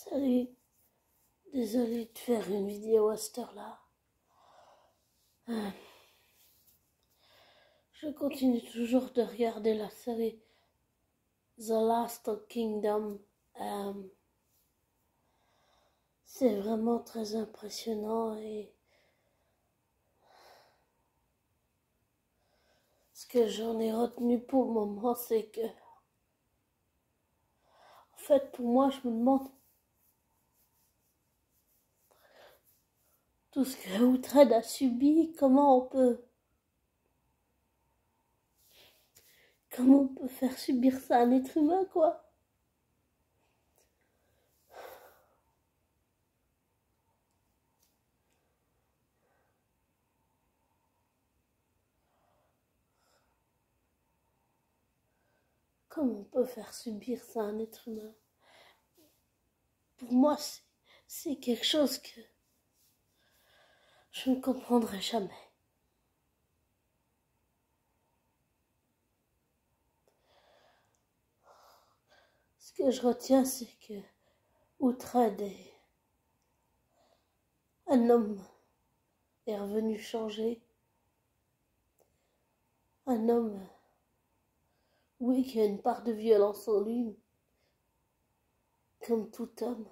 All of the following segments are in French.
Salut, désolé de faire une vidéo à cette heure-là. Je continue toujours de regarder la série The Last Kingdom. C'est vraiment très impressionnant et ce que j'en ai retenu pour le moment, c'est que, en fait, pour moi, je me demande tout ce que Uhtred a subi, comment on peut faire subir ça à un être humain, quoi. Comment on peut faire subir ça à un être humain? Pour moi, c'est quelque chose que je ne comprendrai jamais. Ce que je retiens, c'est que Uhtred est un homme est revenu changer. Un homme, oui, qui a une part de violence en lui, comme tout homme.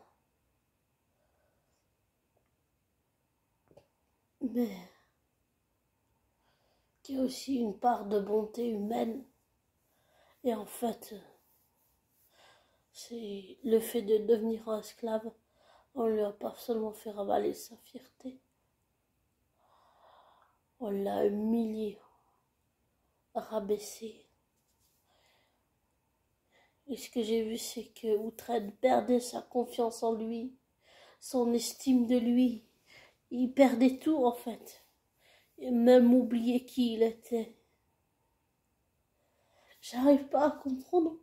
Mais qui a aussi une part de bonté humaine. Et en fait, c'est le fait de devenir un esclave. On ne lui a pas seulement fait ravaler sa fierté. On l'a humilié, rabaissé. Et ce que j'ai vu, c'est que Uhtred perdait sa confiance en lui, son estime de lui. Il perdait tout, en fait. Et même oublier qui il était. J'arrive pas à comprendre.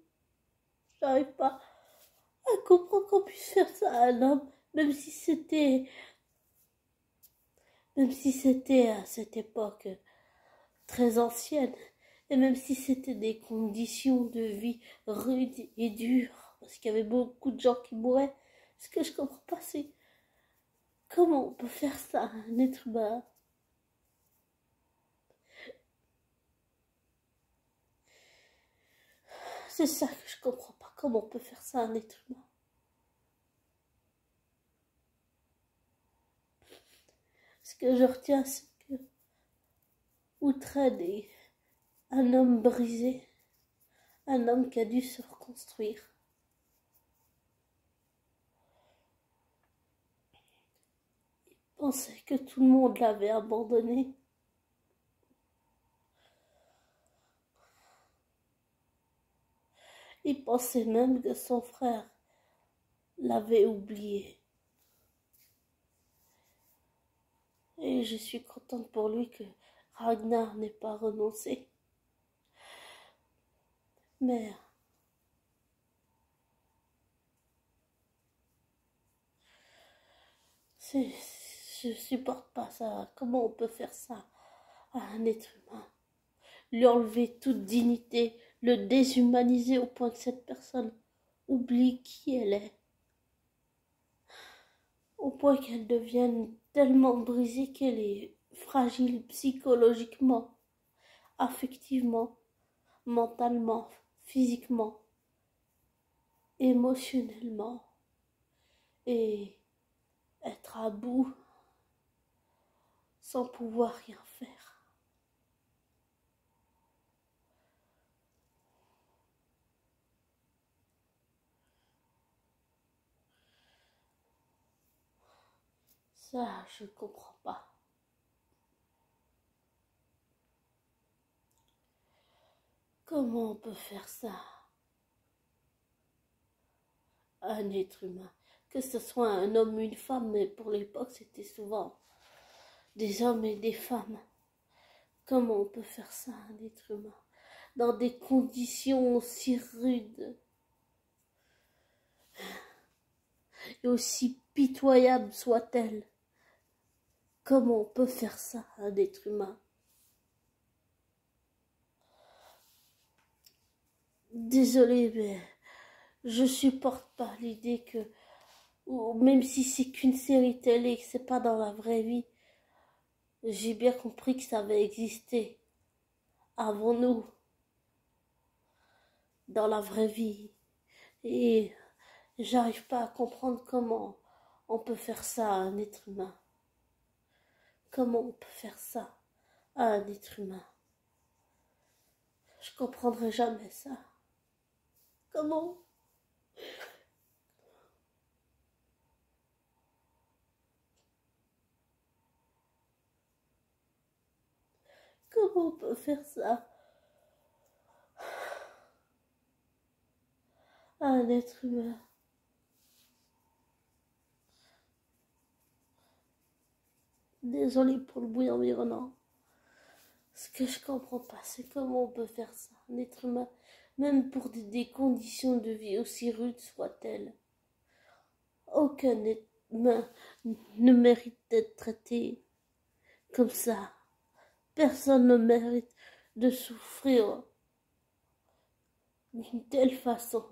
J'arrive pas à comprendre qu'on puisse faire ça à un homme, même si c'était à cette époque très ancienne, et même si c'était des conditions de vie rudes et dures, parce qu'il y avait beaucoup de gens qui mouraient. Ce que je comprends pas, c'est comment on peut faire ça à un être humain. C'est ça que je comprends pas, comment on peut faire ça à un être humain. Ce que je retiens, c'est que Uhtred est un homme brisé, un homme qui a dû se reconstruire. Il pensait que tout le monde l'avait abandonné. Il pensait même que son frère l'avait oublié. Et je suis contente pour lui que Ragnar n'ait pas renoncé. Mais je supporte pas ça. Comment on peut faire ça à un être humain? Lui enlever toute dignité, le déshumaniser au point que cette personne oublie qui elle est. Au point qu'elle devienne tellement brisée qu'elle est fragile psychologiquement, affectivement, mentalement, physiquement, émotionnellement, et être à bout sans pouvoir rien faire. Ça, je comprends pas. Comment on peut faire ça à un être humain? Que ce soit un homme ou une femme, mais pour l'époque, c'était souvent des hommes et des femmes. Comment on peut faire ça à un être humain dans des conditions aussi rudes et aussi pitoyables soient-elles? Comment on peut faire ça à un être humain? Désolée, mais je supporte pas l'idée que ou même si c'est qu'une série télé, que c'est pas dans la vraie vie, j'ai bien compris que ça avait existé avant nous, dans la vraie vie. Et j'arrive pas à comprendre comment on peut faire ça à un être humain. Comment on peut faire ça à un être humain? Je comprendrai jamais ça. Comment? Comment on peut faire ça à un être humain? Désolée pour le bruit environnant. Ce que je comprends pas, c'est comment on peut faire ça, un être humain, même pour des conditions de vie aussi rudes soient-elles. Aucun être humain ne mérite d'être traité comme ça. Personne ne mérite de souffrir d'une telle façon.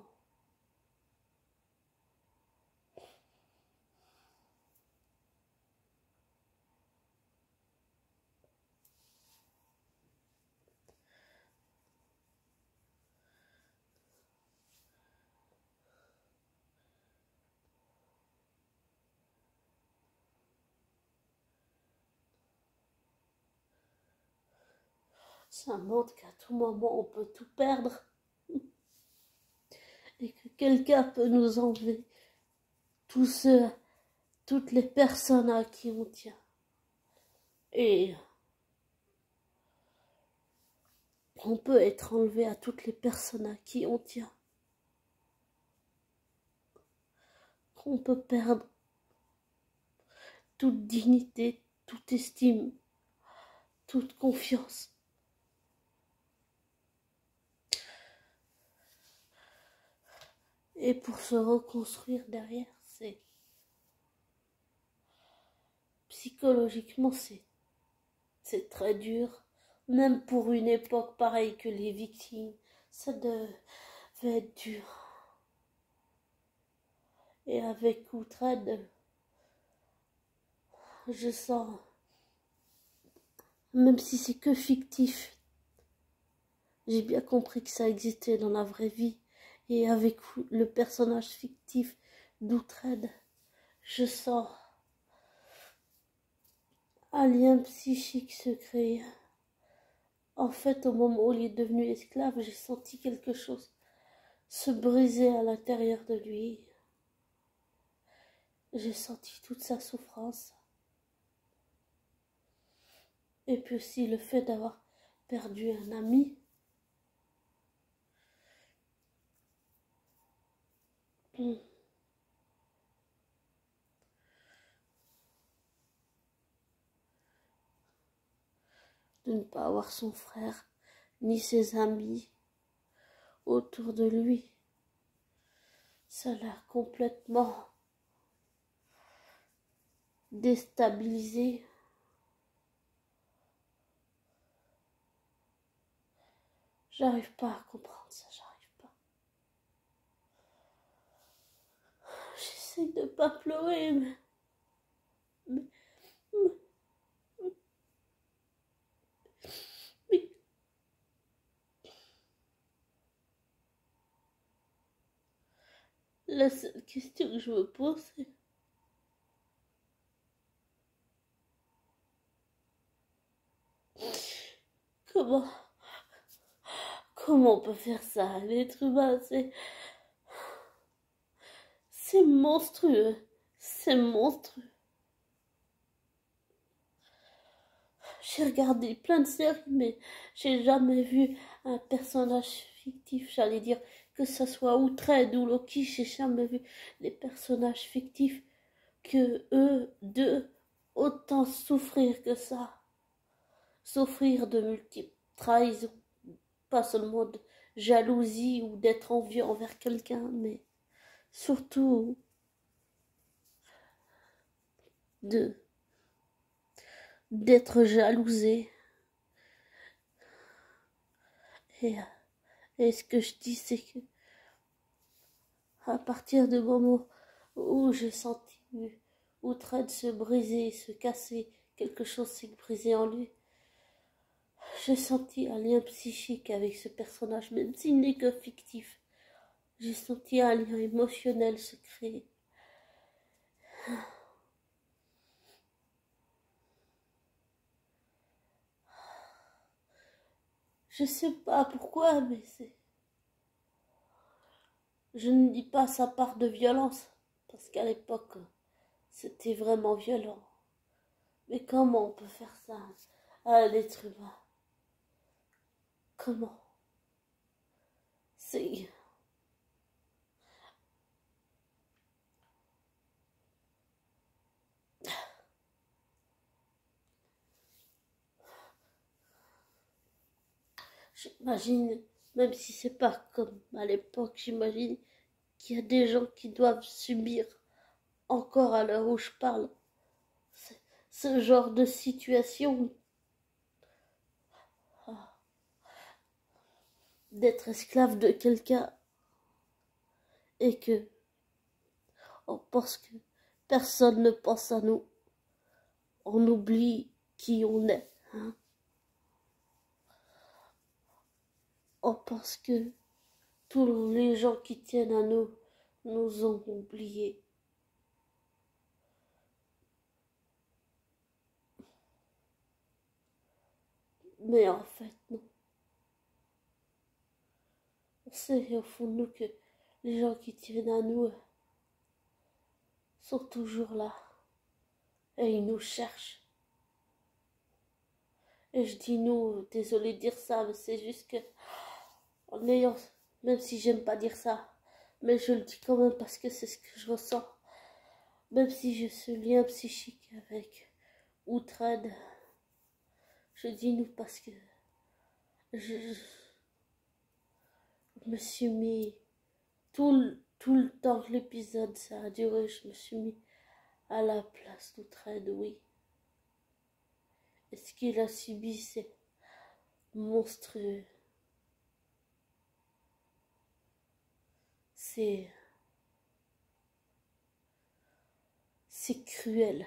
Ça montre qu'à tout moment on peut tout perdre et que quelqu'un peut nous enlever toutes les personnes à qui on tient. Et on peut être enlevé à toutes les personnes à qui on tient. On peut perdre toute dignité, toute estime, toute confiance. Et pour se reconstruire derrière, psychologiquement, c'est très dur. Même pour une époque pareille que les Vikings, ça devait être dur. Et avec Outrade, je sens, même si c'est que fictif, j'ai bien compris que ça existait dans la vraie vie. Et avec le personnage fictif d'Outrade, je sens un lien psychique se créer. En fait, au moment où il est devenu esclave, j'ai senti quelque chose se briser à l'intérieur de lui. J'ai senti toute sa souffrance. Et puis aussi le fait d'avoir perdu un ami. De ne pas avoir son frère, ni ses amis autour de lui. Ça l'a complètement déstabilisé. J'arrive pas à comprendre ça, j'arrive pas. J'essaie de pas pleurer, mais, mais la seule question que je me pose, c'est comment, comment on peut faire ça? L'être humain, c'est monstrueux, c'est monstrueux. J'ai regardé plein de séries, mais j'ai jamais vu un personnage fictif, j'allais dire, que ce soit Outrade ou Loki, j'ai jamais vu des personnages fictifs que eux deux autant souffrir que ça. Souffrir de multiples trahisons, pas seulement de jalousie ou d'être envieux envers quelqu'un, mais surtout de d'être jalousé. Et, et ce que je dis, c'est que à partir du moment où j'ai senti Uhtred se briser, se casser, quelque chose s'est brisé en lui. J'ai senti un lien psychique avec ce personnage, même s'il n'est que fictif. J'ai senti un lien émotionnel se créer. Je sais pas pourquoi, mais c'est... Je ne dis pas sa part de violence, parce qu'à l'époque, c'était vraiment violent. Mais comment on peut faire ça à un être humain? Comment? C'est... J'imagine, même si c'est pas comme à l'époque, j'imagine qu'il y a des gens qui doivent subir, encore à l'heure où je parle, ce genre de situation, d'être esclave de quelqu'un et que on pense que personne ne pense à nous, on oublie qui on est, hein. On pense que tous les gens qui tiennent à nous nous ont oubliés. Mais en fait, non. On sait au fond de nous que les gens qui tiennent à nous sont toujours là. Et ils nous cherchent. Et je dis nous, désolé de dire ça, mais c'est juste que, en ayant, même si j'aime pas dire ça, mais je le dis quand même parce que c'est ce que je ressens. Même si j'ai ce lien psychique avec Uhtred, je dis nous parce que je me suis mis tout le temps que l'épisode ça a duré, je me suis mis à la place d'Uhtred, oui. Et ce qu'il a subi, c'est monstrueux. C'est cruel.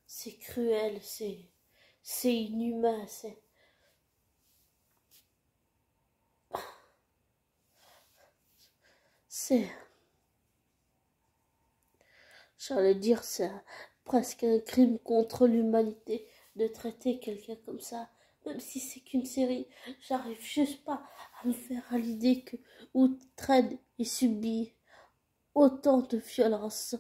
C'est cruel, c'est inhumain, c'est, j'allais dire, c'est presque un crime contre l'humanité de traiter quelqu'un comme ça. Même si c'est qu'une série, j'arrive juste pas à me faire à l'idée que Uhtred ait subi autant de violence.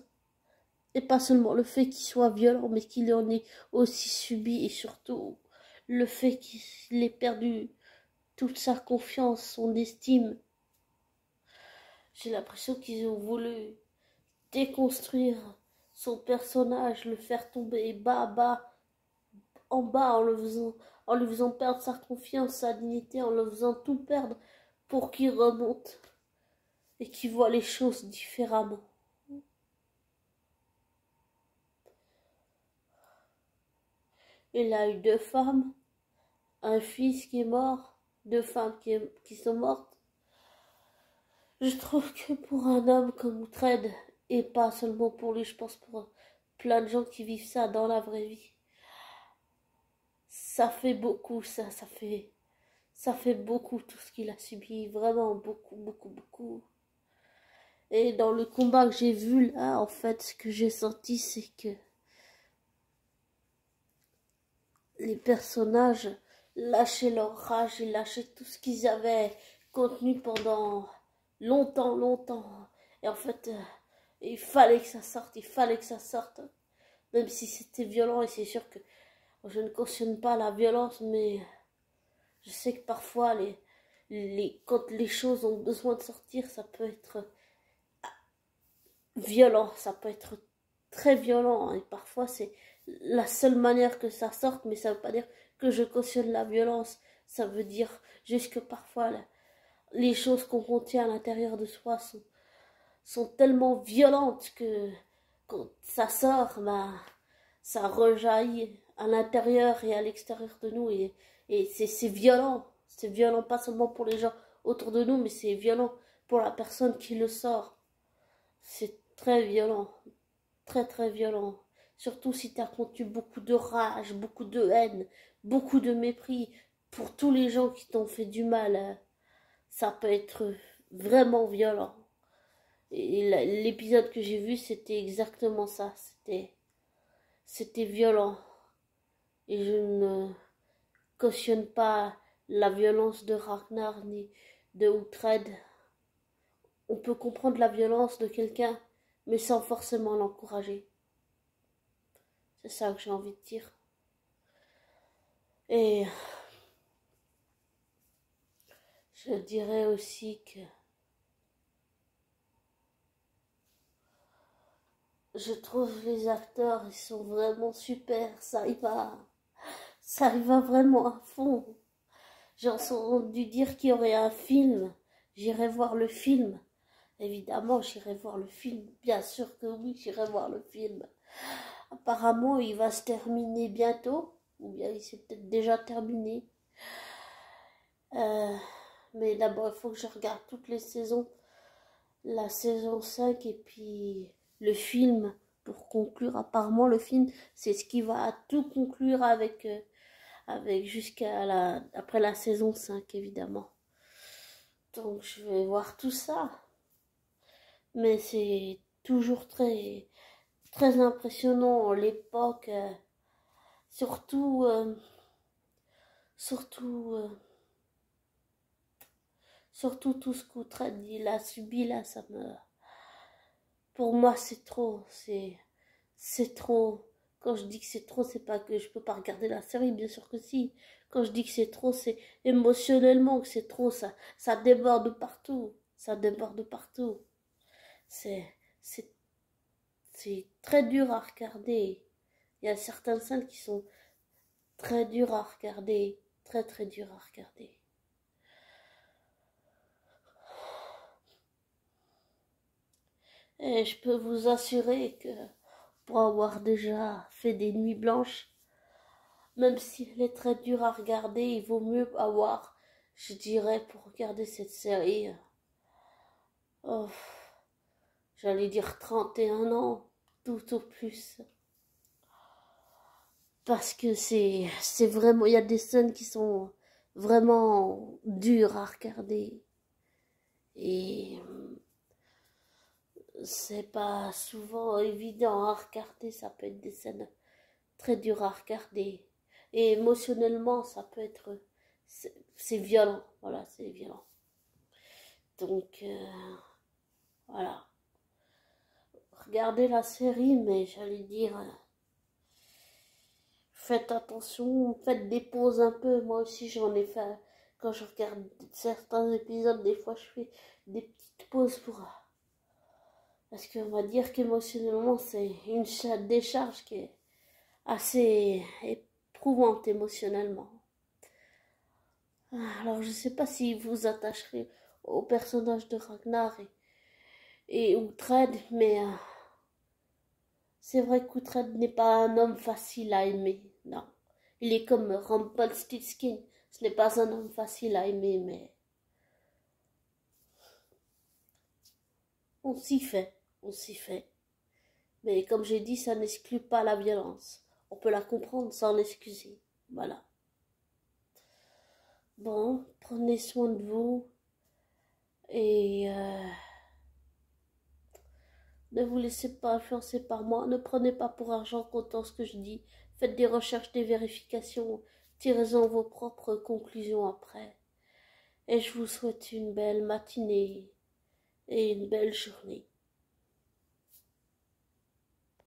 Et pas seulement le fait qu'il soit violent, mais qu'il en ait aussi subi, et surtout le fait qu'il ait perdu toute sa confiance, son estime. J'ai l'impression qu'ils ont voulu déconstruire son personnage, le faire tomber en bas, en lui faisant perdre sa confiance, sa dignité, en le faisant tout perdre pour qu'il remonte et qu'il voit les choses différemment. Il a eu 2 femmes, un fils qui est mort, 2 femmes qui sont mortes. Je trouve que pour un homme comme Uhtred, et pas seulement pour lui, je pense pour plein de gens qui vivent ça dans la vraie vie, ça fait beaucoup, ça fait beaucoup tout ce qu'il a subi, vraiment beaucoup, beaucoup, beaucoup. Et dans le combat que j'ai vu là, en fait, ce que j'ai senti, c'est que les personnages lâchaient leur rage et lâchaient tout ce qu'ils avaient contenu pendant longtemps, longtemps. Et en fait, il fallait que ça sorte, il fallait que ça sorte. Même si c'était violent, et c'est sûr que je ne cautionne pas la violence, mais je sais que parfois, quand les choses ont besoin de sortir, ça peut être violent, ça peut être très violent, et parfois c'est la seule manière que ça sorte, mais ça ne veut pas dire que je cautionne la violence, ça veut dire juste que parfois les choses qu'on contient à l'intérieur de soi sont tellement violentes que quand ça sort, ben, ça rejaillit à l'intérieur et à l'extérieur de nous, et c'est violent, C'est violent pas seulement pour les gens autour de nous, mais c'est violent pour la personne qui le sort. C'est très violent, très très violent. Surtout si t'as contenu beaucoup de rage, beaucoup de haine, beaucoup de mépris pour tous les gens qui t'ont fait du mal. Hein. Ça peut être vraiment violent. Et l'épisode que j'ai vu, c'était exactement ça. C'était violent. Et je ne cautionne pas la violence de Ragnar ni de Uhtred. On peut comprendre la violence de quelqu'un, mais sans forcément l'encourager. C'est ça que j'ai envie de dire. Et je dirais aussi que je trouve les acteurs, ils sont vraiment super. Ça y va vraiment à fond. J'ai entendu dire qu'il y aurait un film. J'irai voir le film. Évidemment, j'irai voir le film. Bien sûr que oui, j'irai voir le film. Apparemment, il va se terminer bientôt. Ou bien il s'est peut-être déjà terminé. Mais d'abord, il faut que je regarde toutes les saisons. La saison 5 et puis le film pour conclure. Apparemment, le film, c'est ce qui va tout conclure avec après la saison 5, évidemment. Donc, je vais voir tout ça. Mais c'est toujours très, très impressionnant, l'époque. Surtout, surtout, surtout tout ce qu'Uhtred il a subi là, ça me... Pour moi, c'est trop, c'est trop. Quand je dis que c'est trop, c'est pas que je peux pas regarder la série, bien sûr que si. Quand je dis que c'est trop, c'est émotionnellement que c'est trop, ça déborde partout, ça déborde partout. C'est, c'est, c'est très dur à regarder. Il y a certaines scènes qui sont très dures à regarder, très très dures à regarder. Et je peux vous assurer que pour avoir déjà fait des nuits blanches, même si elle est très dure à regarder, il vaut mieux avoir, je dirais, pour regarder cette série, oh, j'allais dire 31 ans, tout au plus. Parce que c'est vraiment, il y a des scènes qui sont vraiment dures à regarder. Et c'est pas souvent évident à regarder, ça peut être des scènes très dures à regarder. Et émotionnellement, ça peut être... C'est violent, voilà, c'est violent. Donc, voilà. Regardez la série, mais j'allais dire... faites attention, faites des pauses un peu. Moi aussi, j'en ai fait... Quand je regarde certains épisodes, des fois, je fais des petites pauses pour... Parce qu'on va dire qu'émotionnellement, c'est une décharge qui est assez éprouvante émotionnellement. Alors, je ne sais pas si vous vous attacherez au personnage de Ragnar et Uhtred, mais c'est vrai qu'Uhtred n'est pas un homme facile à aimer, non. Il est comme Rumpelstiltskin, ce n'est pas un homme facile à aimer, mais on s'y fait, on s'y fait. Mais comme j'ai dit, ça n'exclut pas la violence. On peut la comprendre sans l'excuser, voilà. Bon, prenez soin de vous et ne vous laissez pas influencer par moi. Ne prenez pas pour argent comptant ce que je dis. Faites des recherches, des vérifications. Tirez-en vos propres conclusions après. Et je vous souhaite une belle matinée et une belle journée.